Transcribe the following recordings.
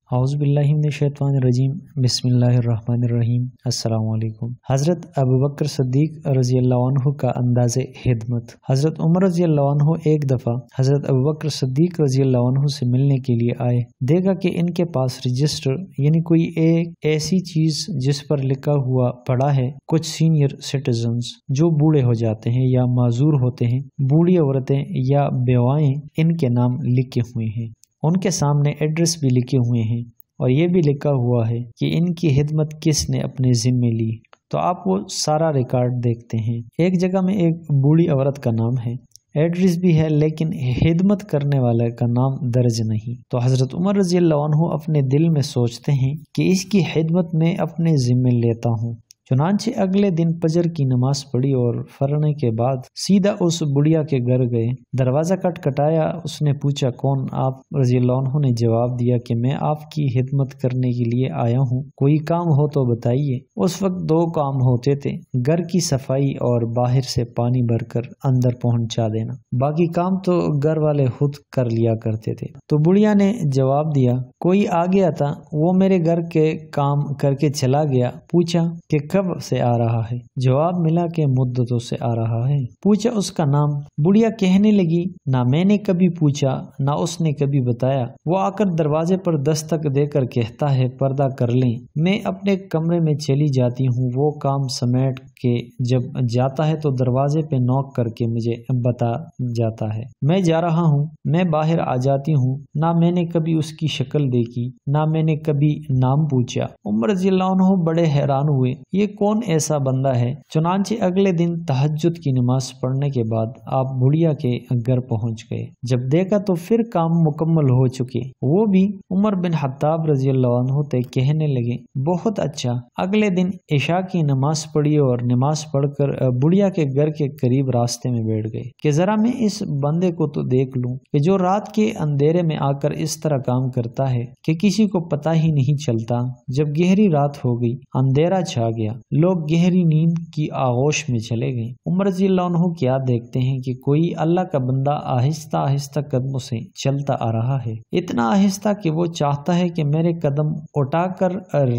اعوذ باللہ من الشیطان الرجیم بسم اللہ الرحمن الرحیم السلام علیکم۔ حضرت ابوبکر صدیق رضی اللہ عنہ کا انداز خدمت۔ حضرت عمر رضی اللہ عنہ ایک دفعہ حضرت ابوبکر صدیق رضی اللہ عنہ سے ملنے کے لیے آئے۔ دیکھا کہ ان کے پاس رجسٹر یعنی کوئی ایک ایسی چیز جس پر لکھا ہوا پڑا ہے کچھ سینئر سٹیزنز جو بوڑھے ہو جاتے ہیں یا معذور ہوتے ہیں، بوڑھی عورتیں یا بیوائیں، ان کے نام لکھے ہوئے ہیں۔ ان کے سامنے ایڈریس بھی لکھے ہوئے ہیں اور یہ بھی لکھا ہوا ہے کہ ان کی خدمت کس نے اپنے ذمے لی۔ تو آپ وہ سارا ریکارڈ دیکھتے ہیں۔ ایک جگہ میں ایک بوڑھی عورت کا نام ہے، ایڈریس بھی ہے، لیکن خدمت کرنے والے کا نام درج نہیں۔ تو حضرت عمر رضی اللہ عنہ اپنے دل میں سوچتے ہیں کہ اس کی خدمت میں اپنے ذمے لیتا ہوں۔ چنانچہ اگلے دن فجر کی نماز پڑھی اور فرنے کے بعد سیدھا اس بڑھیا کے گھر گئے۔ دروازہ کٹکھٹایا، اس نے پوچھا کون آپ؟ رضی اللہ عنہ نے جواب دیا کہ میں آپ کی خدمت کرنے کے لیے آیا ہوں، کوئی کام ہو تو بتائیے۔ اس وقت دو کام ہوتے تھے، گھر کی صفائی اور باہر سے پانی بھر کر اندر پہنچا دینا، باقی کام تو گھر والے خود کر لیا کرتے تھے۔ تو بڑھیا نے جواب دیا کوئی آ گیا تھا، وہ میرے گھر کے کام کر کے چلا گیا۔ پوچھا کہ کب سے آ رہا ہے؟ جواب ملا کہ مدتوں سے آ رہا ہے۔ پوچھا اس کا نام؟ بڑھیا کہنے لگی نہ میں نے کبھی پوچھا نہ اس نے کبھی بتایا، وہ آ کر دروازے پر دستک دے کر کہتا ہے پردہ کر لیں، میں اپنے کمرے میں چلی جاتی ہوں، وہ کام سمیٹ کے جب جاتا ہے تو دروازے پہ نوک کر کے مجھے بتا جاتا ہے میں جا رہا ہوں، میں باہر آ جاتی ہوں، نہ میں نے کبھی اس کی شکل دیکھی نہ میں نے کبھی نام پوچھا۔ عمر رضی اللہ عنہ بڑے حیران ہوئے، یہ کون ایسا بندہ ہے؟ چنانچہ اگلے دن تہجد کی نماز پڑھنے کے بعد آپ بڑھیا کے گھر پہنچ گئے۔ جب دیکھا تو پھر کام مکمل ہو چکے۔ وہ بھی عمر بن خطاب رضی اللہ عنہ تے کہنے لگے بہت اچھا۔ اگلے دن عشاء کی نماز پڑھی اور نماز پڑھ کر بڑھیا کے گھر کے قریب راستے میں بیٹھ گئے کہ ذرا میں اس بندے کو تو دیکھ لوں کہ جو رات کے اندھیرے میں آ کر اس طرح کام کرتا ہے کہ کسی کو پتہ ہی نہیں چلتا۔ جب گہری رات ہو گئی، اندھیرا چھا گیا، لوگ گہری نیند کی آغوش میں چلے گئے۔ عمر رضی اللہ عنہ کیا دیکھتے ہیں کہ کوئی اللہ کا بندہ آہستہ آہستہ قدموں سے چلتا آ رہا ہے، اتنا آہستہ کہ وہ چاہتا ہے کہ میرے قدم اٹھا کر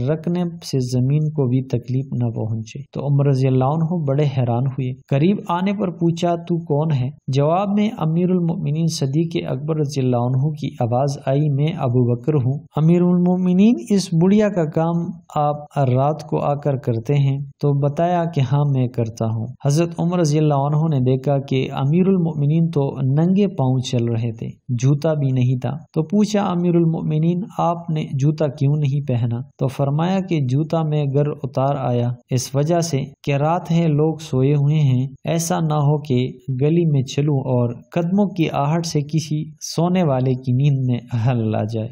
رکھنے سے زمین کو بھی تکلیف نہ پہنچے۔ تو عمر رضی اللہ عنہ بڑے حیران ہوئے۔ قریب آنے پر پوچھا تو کون ہے؟ جواب میں امیر المؤمنین صدیق اکبر رضی اللہ عنہ کی آواز آئی میں ابو بکر ہوں۔ امیر المؤمنین اس بڑھیا کا کام آپ رات کو آ کر کرتے ہیں؟ تو بتایا کہ ہاں میں کرتا ہوں۔ حضرت عمر رضی اللہ عنہ نے دیکھا کہ امیر المؤمنین تو ننگے پاؤں چل رہے تھے، جوتا بھی نہیں تھا۔ تو پوچھا امیر المؤمنین آپ نے جوتا کیوں نہیں پہنا؟ تو فرمایا کہ جوتا میں گھر اتار آیا اس وجہ سے کہ رات ہے، لوگ سوئے ہوئے ہیں، ایسا نہ ہو کہ گلی میں چلوں اور قدموں کی آہٹ سے کسی سونے والے کی نیند میں ہل آ جائے۔